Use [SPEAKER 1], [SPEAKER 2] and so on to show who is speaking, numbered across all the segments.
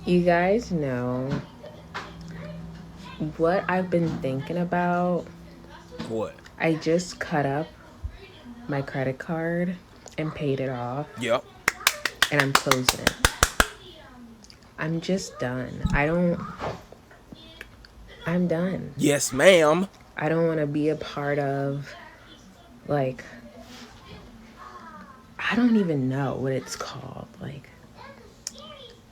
[SPEAKER 1] You guys know what I've been thinking about?
[SPEAKER 2] What?
[SPEAKER 1] I just cut up my credit card and paid it off,
[SPEAKER 2] Yep.
[SPEAKER 1] and I'm closing it. I'm just done. I'm done.
[SPEAKER 2] Yes, ma'am.
[SPEAKER 1] I don't want to be a part of, like, I don't even know what it's called. Like,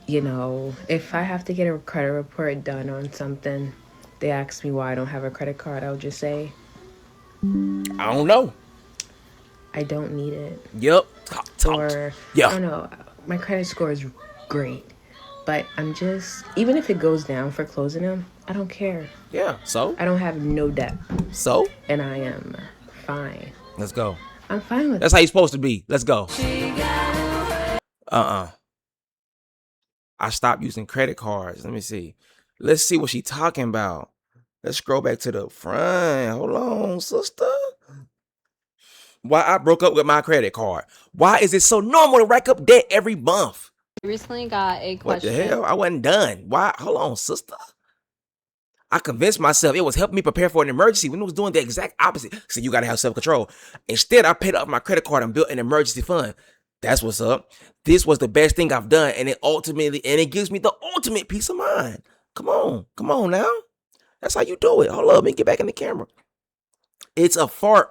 [SPEAKER 1] if I have to get a credit report done on something, they ask me why I don't have a credit card, I'll just say,
[SPEAKER 2] I don't know.
[SPEAKER 1] I don't need it.
[SPEAKER 2] Yep. Talked.
[SPEAKER 1] Or, I
[SPEAKER 2] Yeah.
[SPEAKER 1] don't know, my credit score is great. But I'm just, even if it goes down for closing them, I don't care.
[SPEAKER 2] Yeah. So?
[SPEAKER 1] I don't have no debt.
[SPEAKER 2] So?
[SPEAKER 1] And I am fine.
[SPEAKER 2] Let's go.
[SPEAKER 1] I'm fine with
[SPEAKER 2] That's how you're supposed to be. Let's go. I stopped using credit cards. Let me see. Let's see what she talking about. Let's scroll back to the front. Hold on, sister. Why I broke up with my credit card. Why is it so normal to rack up debt every month?
[SPEAKER 3] I recently got a question.
[SPEAKER 2] What the hell? I wasn't done. Why? Hold on, sister. I convinced myself it was helping me prepare for an emergency when it was doing the exact opposite. So you got to have self-control. Instead, I paid off my credit card and built an emergency fund. That's what's up. This was the best thing I've done, and it gives me the ultimate peace of mind. Come on now. That's how you do it. Hold up, let me get back in the camera. It's a fart.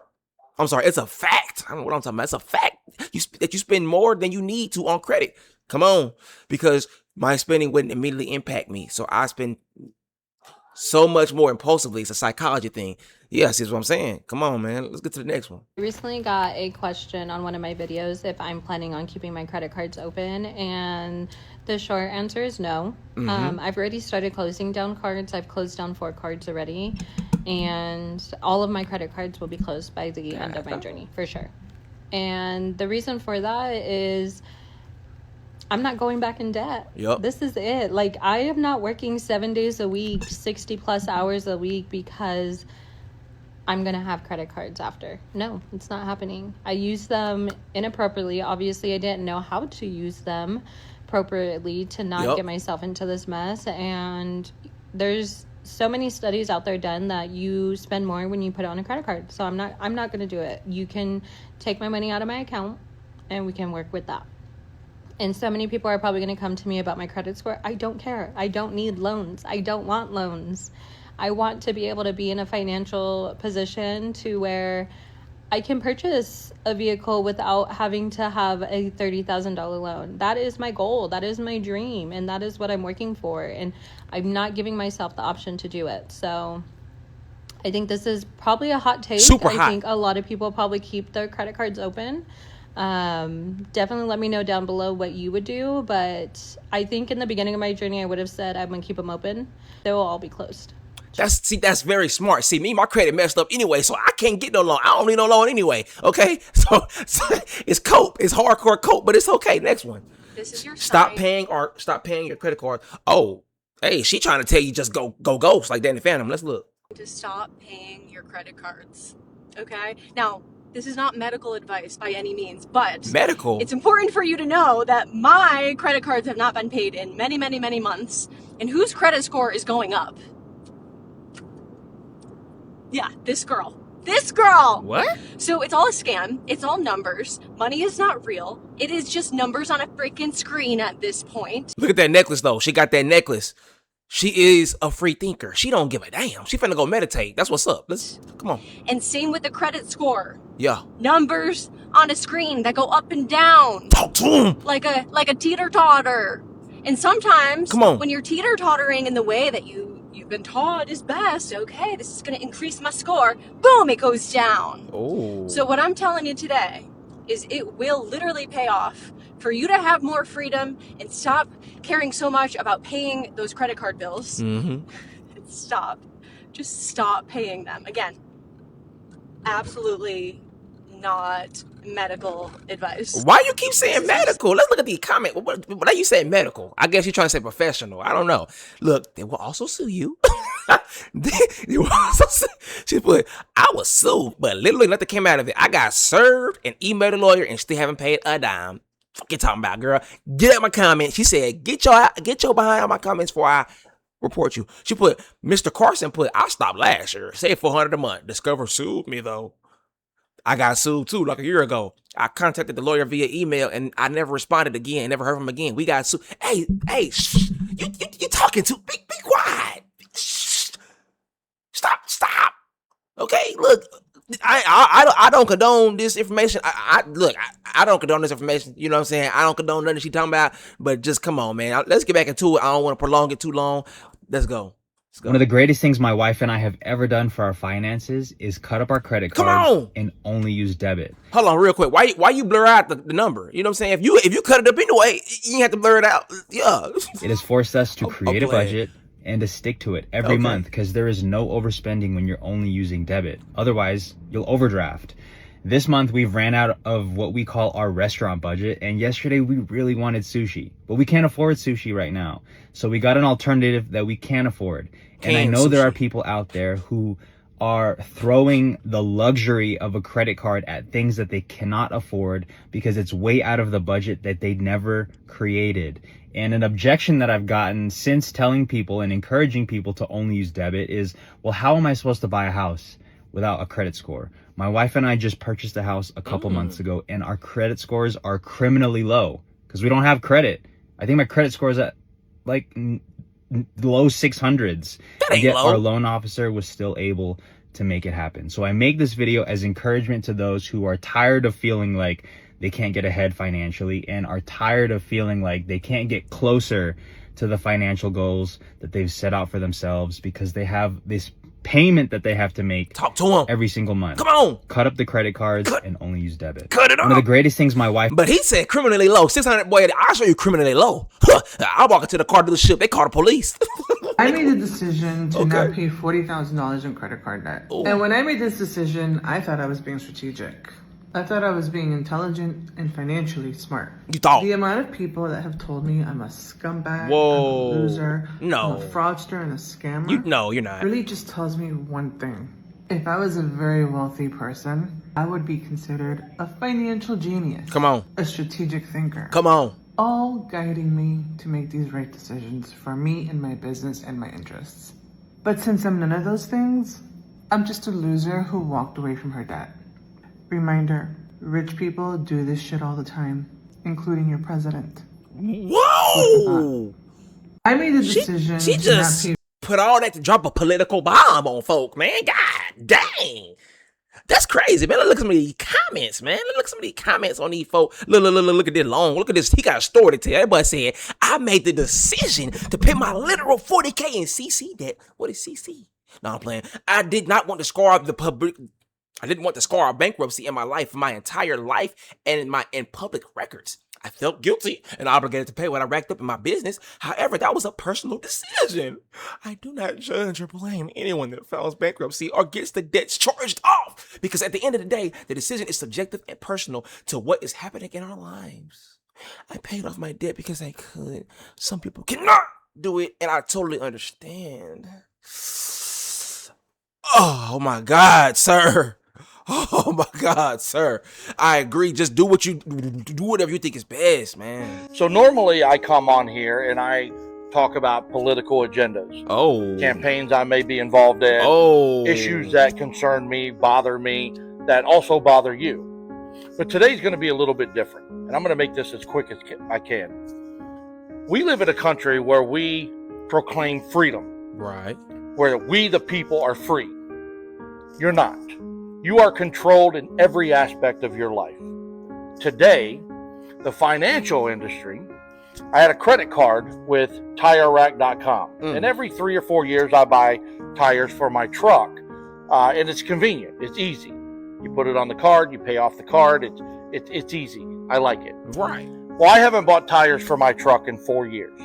[SPEAKER 2] I'm sorry, it's a fact. I don't know what I'm talking about. It's a fact that you spend more than you need to on credit. Come on, because my spending wouldn't immediately impact me, so I spend so much more impulsively. It's a psychology thing. Yes, is what I'm saying. Come on, man. Let's get to the next one.
[SPEAKER 3] I recently got a question on one of my videos if I'm planning on keeping my credit cards open, and the short answer is no. I've already started closing down cards. I've closed down 4 cards already, and all of my credit cards will be closed by the end of my journey, for sure. And the reason for that is I'm not going back in debt.
[SPEAKER 2] Yep.
[SPEAKER 3] This is it. Like, I am not working 7 days a week, 60 plus hours a week because I'm going to have credit cards after. No, it's not happening. I use them inappropriately. Obviously, I didn't know how to use them appropriately to not get myself into this mess. And there's so many studies out there done that you spend more when you put it on a credit card. So I'm not going to do it. You can take my money out of my account and we can work with that. And so many people are probably going to come to me about my credit score. I don't care. I don't need loans. I don't want loans. I want to be able to be in a financial position to where I can purchase a vehicle without having to have a $30,000 loan. That is my goal. That is my dream. And that is what I'm working for. And I'm not giving myself the option to do it. So I think this is probably a hot take.
[SPEAKER 2] Super hot.
[SPEAKER 3] I think a lot of people probably keep their credit cards open. Definitely let me know down below what you would do. But I think in the beginning of my journey, I would have said I'm going to keep them open. They will all be closed.
[SPEAKER 2] That's very smart. See, my credit messed up anyway, so I can't get no loan. I don't need no loan anyway. Okay, so it's cope. It's hardcore cope, but it's okay. Next one.
[SPEAKER 4] This is your
[SPEAKER 2] stop paying your credit card. Oh, hey, she trying to tell you just go ghost like Danny Phantom. Let's look.
[SPEAKER 4] To stop paying your credit cards. Okay, now this is not medical advice by any means, but
[SPEAKER 2] medical.
[SPEAKER 4] It's important for you to know that my credit cards have not been paid in many, many, many months, and whose credit score is going up? Yeah, this girl.
[SPEAKER 2] What?
[SPEAKER 4] So it's all a scam. It's all numbers. Money is not real. It is just numbers on a freaking screen at this point.
[SPEAKER 2] Look at that necklace, though. She got that necklace. She is a free thinker. She don't give a damn. She finna go meditate. That's what's up. Come on.
[SPEAKER 4] And same with the credit score.
[SPEAKER 2] Yeah.
[SPEAKER 4] Numbers on a screen that go up and down.
[SPEAKER 2] Talk to him.
[SPEAKER 4] Like a teeter-totter. And sometimes,
[SPEAKER 2] come on,
[SPEAKER 4] when you're teeter-tottering in the way that you've been taught is best, okay, this is going to increase my score, boom, it goes down.
[SPEAKER 2] Oh.
[SPEAKER 4] So what I'm telling you today is it will literally pay off for you to have more freedom and stop caring so much about paying those credit card bills.
[SPEAKER 2] Mm-hmm.
[SPEAKER 4] Just stop paying them. Again, absolutely not medical advice.
[SPEAKER 2] Why you keep saying medical? Let's look at the comment. What are you saying medical? I guess you're trying to say professional. I don't know. Look, they will also sue you. They will also sue. She put, I was sued, but literally nothing came out of it. I got served and emailed a lawyer and still haven't paid a dime. Fuck you talking about, girl? Get out my comments. She said, get your behind out my comments before I report you. She put, Mr. Carson put, I stopped last year. Say $400 a month. Discover sued me though. I got sued too, like a year ago. I contacted the lawyer via email and I never responded again. Never heard from him again. We got sued. Hey, shh. You talking to? Be quiet. Shh. Stop. Okay, look. I don't condone this information. I don't condone this information. You know what I'm saying? I don't condone nothing she talking about. But just come on, man. Let's get back into it. I don't want to prolong it too long. Let's go.
[SPEAKER 5] One of the greatest things my wife and I have ever done for our finances is cut up our credit cards and only use debit.
[SPEAKER 2] Hold on, real quick. Why you blur out the number? You know what I'm saying? If you cut it up anyway, you have to blur it out. Yeah.
[SPEAKER 5] It has forced us to create a budget and to stick to it every month, because there is no overspending when you're only using debit. Otherwise, you'll overdraft. This month, we've ran out of what we call our restaurant budget, and yesterday we really wanted sushi, but we can't afford sushi right now. So we got an alternative that we can afford. And I know there are people out there who are throwing the luxury of a credit card at things that they cannot afford because it's way out of the budget that they never created. And an objection that I've gotten since telling people and encouraging people to only use debit is, well, how am I supposed to buy a house without a credit score? My wife and I just purchased a house a couple months ago, and our credit scores are criminally low because we don't have credit. I think my credit score is at like low 600s. And yet our loan officer was still able to make it happen. So I make this video as encouragement to those who are tired of feeling like they can't get ahead financially and are tired of feeling like they can't get closer to the financial goals that they've set out for themselves because they have this payment that they have to make.
[SPEAKER 2] Talk to him
[SPEAKER 5] every single month.
[SPEAKER 2] Come on.
[SPEAKER 5] Cut up the credit cards and only use debit.
[SPEAKER 2] Cut it off.
[SPEAKER 5] One of the greatest things my wife...
[SPEAKER 2] But he said criminally low. 600, boy, I'll show you criminally low. I walk into the car dealership, they call the police.
[SPEAKER 6] I made a decision to not pay $40,000 in credit card debt. Ooh. And when I made this decision, I thought I was being strategic. I thought I was being intelligent and financially smart.
[SPEAKER 2] You thought?
[SPEAKER 6] The amount of people that have told me I'm a scumbag,
[SPEAKER 2] Whoa.
[SPEAKER 6] I'm a loser,
[SPEAKER 2] no.
[SPEAKER 6] I'm a fraudster and a scammer.
[SPEAKER 2] No, you're not.
[SPEAKER 6] Really just tells me one thing. If I was a very wealthy person, I would be considered a financial genius.
[SPEAKER 2] Come on.
[SPEAKER 6] A strategic thinker.
[SPEAKER 2] Come on.
[SPEAKER 6] All guiding me to make these right decisions for me and my business and my interests. But since I'm none of those things, I'm just a loser who walked away from her debt. Reminder, rich people do this shit all the time, including your president.
[SPEAKER 2] Whoa!
[SPEAKER 6] I made a decision
[SPEAKER 2] she
[SPEAKER 6] to
[SPEAKER 2] just
[SPEAKER 6] not pay.
[SPEAKER 2] Put all that to drop a political bomb on folk, man. God dang. That's crazy, man. Look at some of these comments, man. Look at some of these comments on these folk. Look at this long. Look at this. He got a story to tell. Everybody said, I made the decision to pay my literal $40K in CC debt. What is CC? No, I'm playing. I did not want to scar up the public. I didn't want to scar a bankruptcy in my life, my entire life, and in public records. I felt guilty and obligated to pay what I racked up in my business. However, that was a personal decision. I do not judge or blame anyone that files bankruptcy or gets the debts charged off, because at the end of the day, the decision is subjective and personal to what is happening in our lives. I paid off my debt because I could. Some people cannot do it, and I totally understand. Oh my God, sir. Oh my God, sir. I agree. Just do whatever you think is best, man.
[SPEAKER 7] So normally I come on here and I talk about political agendas.
[SPEAKER 2] Oh.
[SPEAKER 7] Campaigns I may be involved in.
[SPEAKER 2] Oh.
[SPEAKER 7] Issues that concern me, bother me, that also bother you. But today's going to be a little bit different. And I'm going to make this as quick as I can. We live in a country where we proclaim freedom.
[SPEAKER 2] Right.
[SPEAKER 7] Where we, the people, are free. You're not. You are controlled in every aspect of your life. Today, the financial industry, I had a credit card with TireRack.com. And every 3 or 4 years, I buy tires for my truck. And it's convenient. It's easy. You put it on the card, you pay off the card. It's easy. I like it.
[SPEAKER 2] Right.
[SPEAKER 7] Well, I haven't bought tires for my truck in 4 years.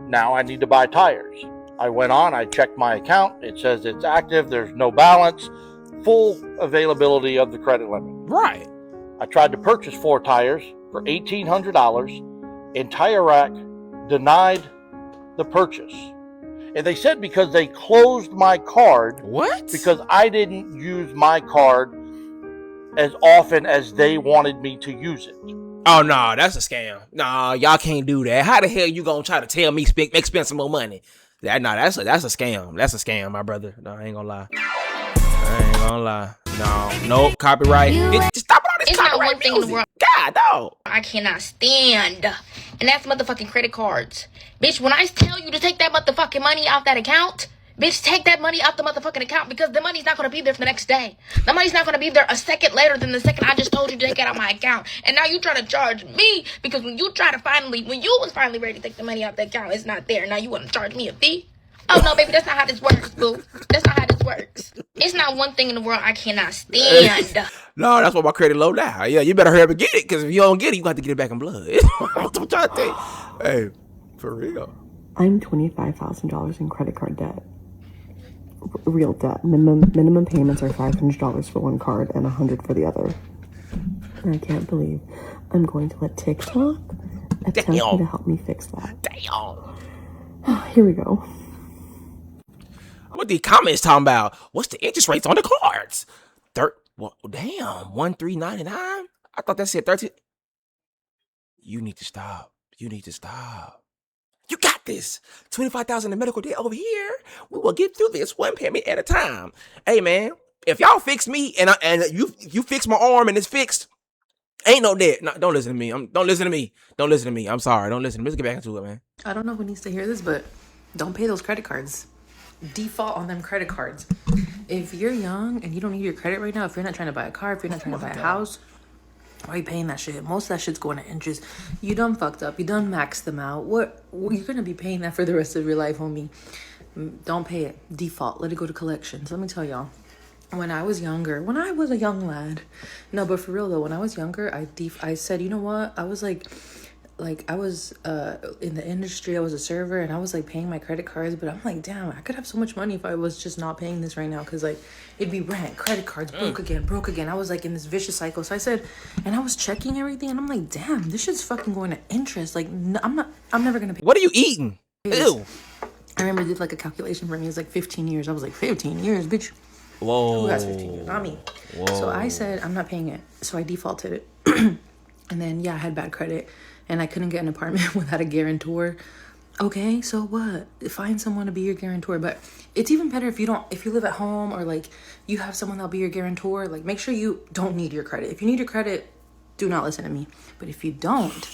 [SPEAKER 7] Now I need to buy tires. I went on, I checked my account. It says it's active. There's no balance. Full availability of the credit limit.
[SPEAKER 2] Right.
[SPEAKER 7] I tried to purchase 4 tires for $1,800 and Tire Rack denied the purchase. And they said because they closed my card.
[SPEAKER 2] What?
[SPEAKER 7] Because I didn't use my card as often as they wanted me to use it.
[SPEAKER 2] Oh no, that's a scam. Nah, y'all can't do that. How the hell you gonna try to tell me spend some more money? That's a scam. That's a scam, my brother. No, I ain't gonna lie. I ain't gonna lie. No, nope, copyright. Just stop all this
[SPEAKER 8] It's
[SPEAKER 2] copyright
[SPEAKER 8] not one thing in the
[SPEAKER 2] music.
[SPEAKER 8] world
[SPEAKER 2] God, dog.
[SPEAKER 8] I cannot stand, and that's motherfucking credit cards. Bitch, when I tell you to take that motherfucking money off that account, bitch, take that money off the motherfucking account, because the money's not gonna be there for the next day. The money's not gonna be there a second later than the second I just told you to take it out of my account. And now you try to charge me because when you was finally ready to take the money out the account, it's not there. Now you want to charge me a fee? Oh no, baby, that's not how this works, boo. That's not how this works. It's not one thing in the world I cannot stand.
[SPEAKER 2] No, that's why my credit low now. Yeah, you better hurry up and get it, because if you don't get it, you got to get it back in blood. I'm trying to tell you. Hey, for real.
[SPEAKER 9] I'm $25,000 in credit card debt. Real debt. Minimum payments are $500 for one card and $100 for the other. And I can't believe I'm going to let TikTok attempt me to help me fix that.
[SPEAKER 2] Damn.
[SPEAKER 9] Here we go.
[SPEAKER 2] What the comments talking about? What's the interest rates on the cards? Damn, 1399. I thought that said 13. You need to stop. You need to stop. You got this. 25,000 in medical debt over here. We will get through this one payment at a time. Hey man, if y'all fix me and you fix my arm and it's fixed, ain't no debt. No, don't listen to me. Don't listen to me. Don't listen to me. I'm sorry. Don't listen to me. Let's get back into it, man.
[SPEAKER 1] I don't know who needs to hear this, but don't pay those credit cards. Default on them credit cards. If you're young and you don't need your credit right now, if you're not trying to buy a car, if you're not trying to buy a house, why are you paying that shit? Most of that shit's going to interest. You done fucked up. You done maxed them out. What you're gonna be paying that for the rest of your life, homie. Don't pay it. Default. Let it go to collections. Let me tell y'all. When I was younger, when I was a young lad, no, but for real though, when I was younger, I said, you know what? I was like I was in the industry. I was a server, and I was like paying my credit cards, but I'm like, damn, I could have so much money if I was just not paying this right now, because like it'd be rent, credit cards, broke again. I was like in this vicious cycle. So I said, and I was checking everything, and I'm like, damn, this shit's fucking going to interest. Like I'm never gonna pay.
[SPEAKER 2] What are you eating? Ew.
[SPEAKER 1] I remember I did like a calculation for me. It was like 15 years. I was like, 15 years, bitch.
[SPEAKER 2] Whoa.
[SPEAKER 1] Who has 15 years? Not me.
[SPEAKER 2] Whoa.
[SPEAKER 1] So I said, I'm not paying it. So I defaulted it. And then, yeah, I had bad credit, and I couldn't get an apartment without a guarantor. Okay, so what? Find someone to be your guarantor. But it's even better if you live at home, or like you have someone that'll be your guarantor. Like, make sure you don't need your credit. If you need your credit, do not listen to me. But if you don't,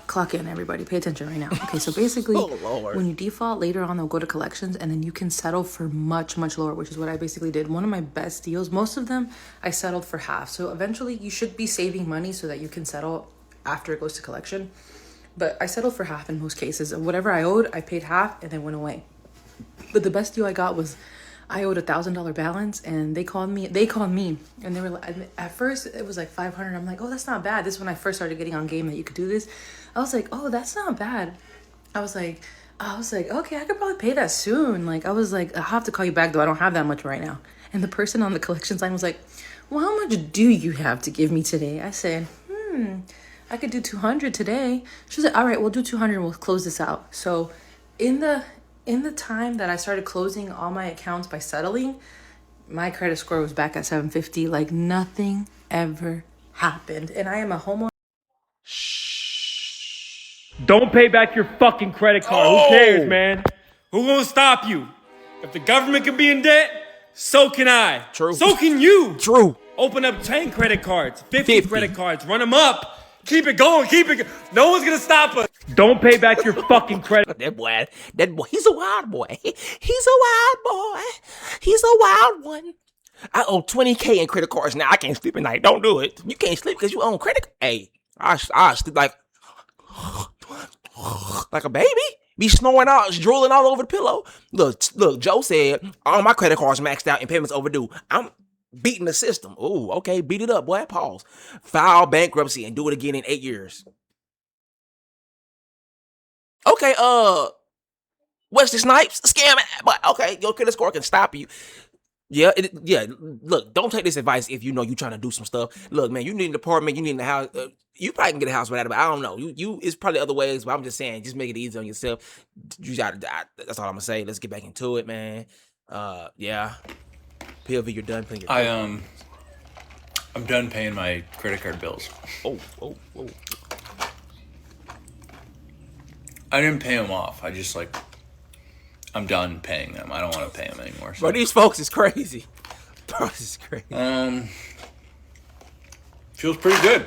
[SPEAKER 1] clock in, everybody. Pay attention right now. Okay, so basically, when you default, later on they'll go to collections, and then you can settle for much, much lower, which is what I basically did. One of my best deals, most of them, I settled for half. So eventually you should be saving money so that you can settle after it goes to collection. But I settled for half in most cases. Whatever I owed, I paid half and then went away. But the best deal I got was I owed $1,000 balance, and they called me, and they were like, at first it was like 500. I'm like, oh, that's not bad. This is when I first started getting on game that you could do this. I was like, oh, that's not bad. I was like, okay, I could probably pay that soon. Like, I was like, I'll have to call you back though. I don't have that much right now. And the person on the collections line was like, well, how much do you have to give me today? I said, I could do 200 today. She was like, all right, we'll do 200 and we'll close this out. So in the time that I started closing all my accounts by settling, my credit score was back at 750. Like nothing ever happened. And I am a homeowner.
[SPEAKER 10] Don't pay back your fucking credit card. Who cares, man? Who gonna stop you? If the government can be in debt, so can I.
[SPEAKER 2] True.
[SPEAKER 10] So can you.
[SPEAKER 2] True.
[SPEAKER 10] Open up 10 credit cards, 50 credit cards, run them up. Keep it going, No one's gonna stop us. Don't pay back your fucking credit.
[SPEAKER 2] That boy, he's a wild boy. He's a wild boy. He's a wild one. I owe $20K in credit cards now. I can't sleep at night. Don't do it. You can't sleep because you own credit. Hey, I sleep like a baby. Be snoring out, drooling all over the pillow. Look, Joe said all my credit cards maxed out and payments overdue. I'm beating the system. Oh, okay, beat it up, boy. Pause. File bankruptcy and do it again in 8 years. Okay, Wesley Snipes, scam, but okay, your credit score can stop you. Yeah, look, don't take this advice if you know you're trying to do some stuff. Look, man, you need an apartment, you need a house. You probably can get a house without it, but I don't know. You it's probably other ways, but I'm just saying, just make it easy on yourself. You gotta, that's all I'm gonna say. Let's get back into it, man. Yeah. POV, you're done playing your
[SPEAKER 11] I'm done paying my credit card bills.
[SPEAKER 2] Oh.
[SPEAKER 11] I didn't pay them off. I just like, I'm done paying them. I don't want to pay them anymore. So.
[SPEAKER 2] Bro, these folks is crazy. Bro, this is crazy.
[SPEAKER 11] Feels pretty good.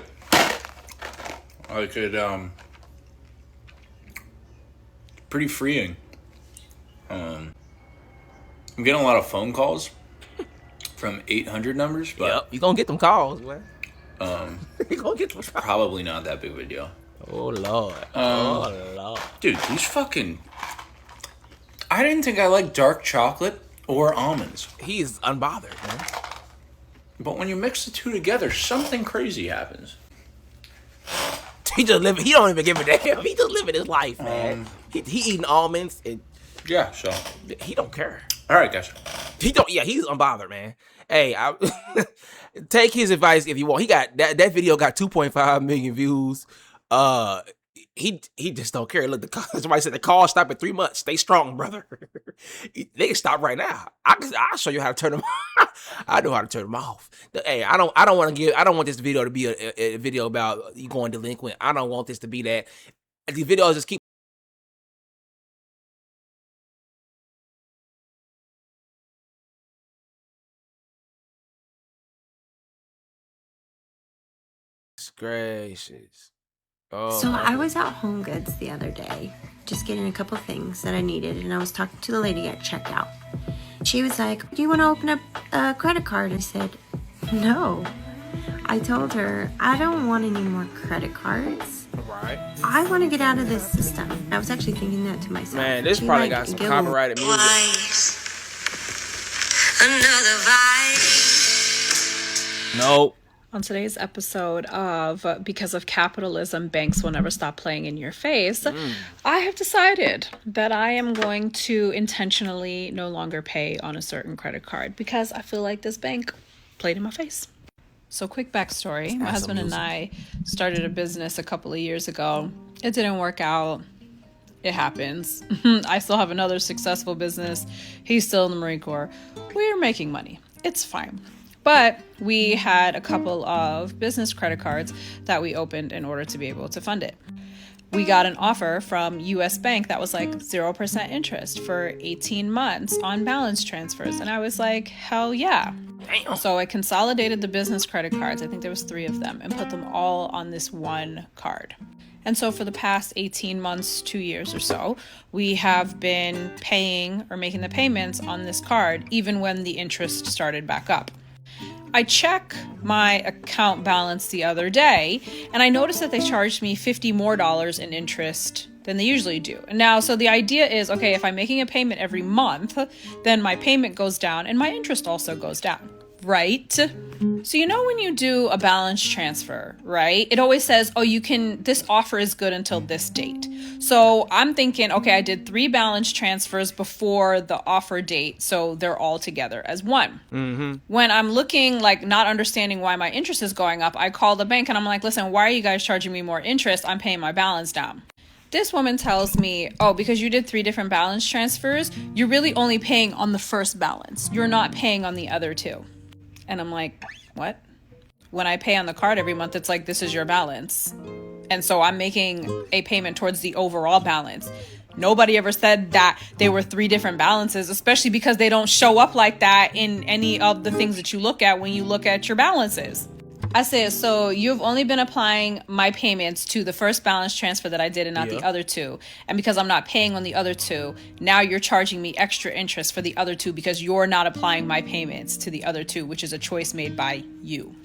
[SPEAKER 11] I could, pretty freeing. I'm getting a lot of phone calls from 800 numbers, but
[SPEAKER 2] yep, you gonna get them calls, man.
[SPEAKER 11] You gonna get them. Probably not that big of a deal.
[SPEAKER 2] Oh Lord.
[SPEAKER 11] Dude, these fucking. I didn't think I liked dark chocolate or almonds.
[SPEAKER 2] He's unbothered, man.
[SPEAKER 11] But when you mix the two together, something crazy happens.
[SPEAKER 2] He just living. He don't even give a damn. He just living his life, man. He eating almonds and
[SPEAKER 11] yeah, so
[SPEAKER 2] he don't care.
[SPEAKER 11] All right, guys.
[SPEAKER 2] He don't. Yeah, he's unbothered, man. Hey, take his advice if you want. He got that video got 2.5 million views. He just don't care. Look, somebody said the call stop in 3 months. Stay strong, brother. They can stop right now. I'll show you how to turn them. I know how to turn them off. Hey, I don't want this video to be a video about you going delinquent. I don't want this to be that. These videos just keep. Gracious. Oh,
[SPEAKER 12] so I was at Home Goods the other day, just getting a couple things that I needed, and I was talking to the lady at checkout. She was like, "Do you want to open up a credit card?" I said, "No." I told her, "I don't want any more credit cards.
[SPEAKER 2] Right.
[SPEAKER 12] I want to get out of this system." I was actually thinking that to myself.
[SPEAKER 2] Man, this probably got some copyrighted music.
[SPEAKER 12] Another vibe.
[SPEAKER 2] Nope.
[SPEAKER 13] On today's episode of Because of Capitalism, Banks Will Never Stop Playing in Your Face, I have decided that I am going to intentionally no longer pay on a certain credit card because I feel like this bank played in my face. So quick backstory. My husband and I started a business a couple of years ago. It didn't work out. It happens. I still have another successful business. He's still in the Marine Corps. We're making money. It's fine. But we had a couple of business credit cards that we opened in order to be able to fund it. We got an offer from US Bank that was like 0% interest for 18 months on balance transfers. And I was like, hell yeah.
[SPEAKER 2] Damn.
[SPEAKER 13] So I consolidated the business credit cards, I think there was 3 of them, and put them all on this one card. And so for the past 18 months, 2 years or so, we have been paying or making the payments on this card, even when the interest started back up. I check my account balance the other day, and I noticed that they charged me $50 more in interest than they usually do. And now, so the idea is, okay, if I'm making a payment every month, then my payment goes down and my interest also goes down, right? So you know when you do a balance transfer, right? It always says, oh, this offer is good until this date. So I'm thinking, okay, I did 3 balance transfers before the offer date, so they're all together as one.
[SPEAKER 2] Mm-hmm.
[SPEAKER 13] When I'm looking, like not understanding why my interest is going up, I call the bank and I'm like, listen, why are you guys charging me more interest? I'm paying my balance down. This woman tells me, oh, because you did 3 different balance transfers, you're really only paying on the first balance. You're not paying on the other 2. And I'm like, what? When I pay on the card every month, it's like, this is your balance. And so I'm making a payment towards the overall balance. Nobody ever said that they were 3 different balances, especially because they don't show up like that in any of the things that you look at when you look at your balances. I said, so you've only been applying my payments to the first balance transfer that I did and not the other 2. And because I'm not paying on the other 2, now you're charging me extra interest for the other 2 because you're not applying my payments to the other 2, which is a choice made by you.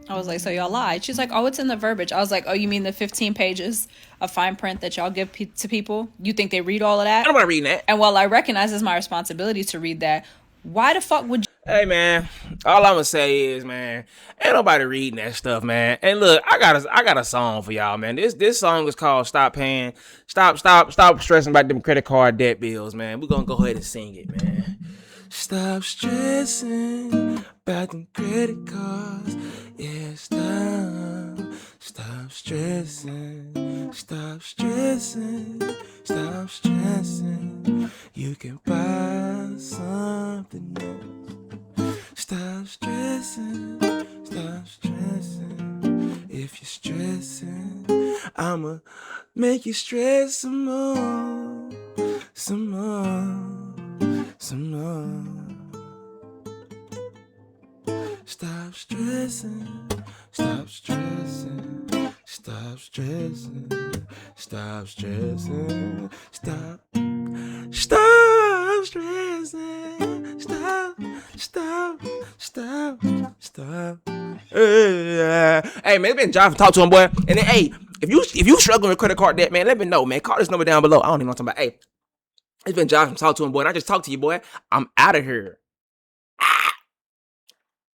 [SPEAKER 13] I was like, so y'all lied. She's like, oh, it's in the verbiage. I was like, oh, you mean the 15 pages of fine print that y'all give to people? You think they read all of that?
[SPEAKER 2] I don't want to read that.
[SPEAKER 13] And while I recognize it's my responsibility to read that, why the fuck would you?
[SPEAKER 2] Hey, man, all I'm going to say is, man, ain't nobody reading that stuff, man. And look, I got a song for y'all, man. This song is called Stop Stressing about them credit card debt bills, man. We're going to go ahead and sing it, man. Stop stressing about them credit cards. Yeah, stop stressing. Stop stressing. You can buy something else. Stop stressing. stressing. If you're stressing, I'ma make you stress some more. Some more. Some more. Stop stressing. Stop stressing. Stop stressing. Stop stressing. Stop. Stop stressing. Stop. Hey, man, it's been John from Talk to Him, boy. And then, hey, if you struggling with credit card debt, man, let me know, man. Call this number down below. I don't even know what I'm talking about. Hey, it's been John from Talk to Him, boy. And I just talked to you, boy. I'm out of here.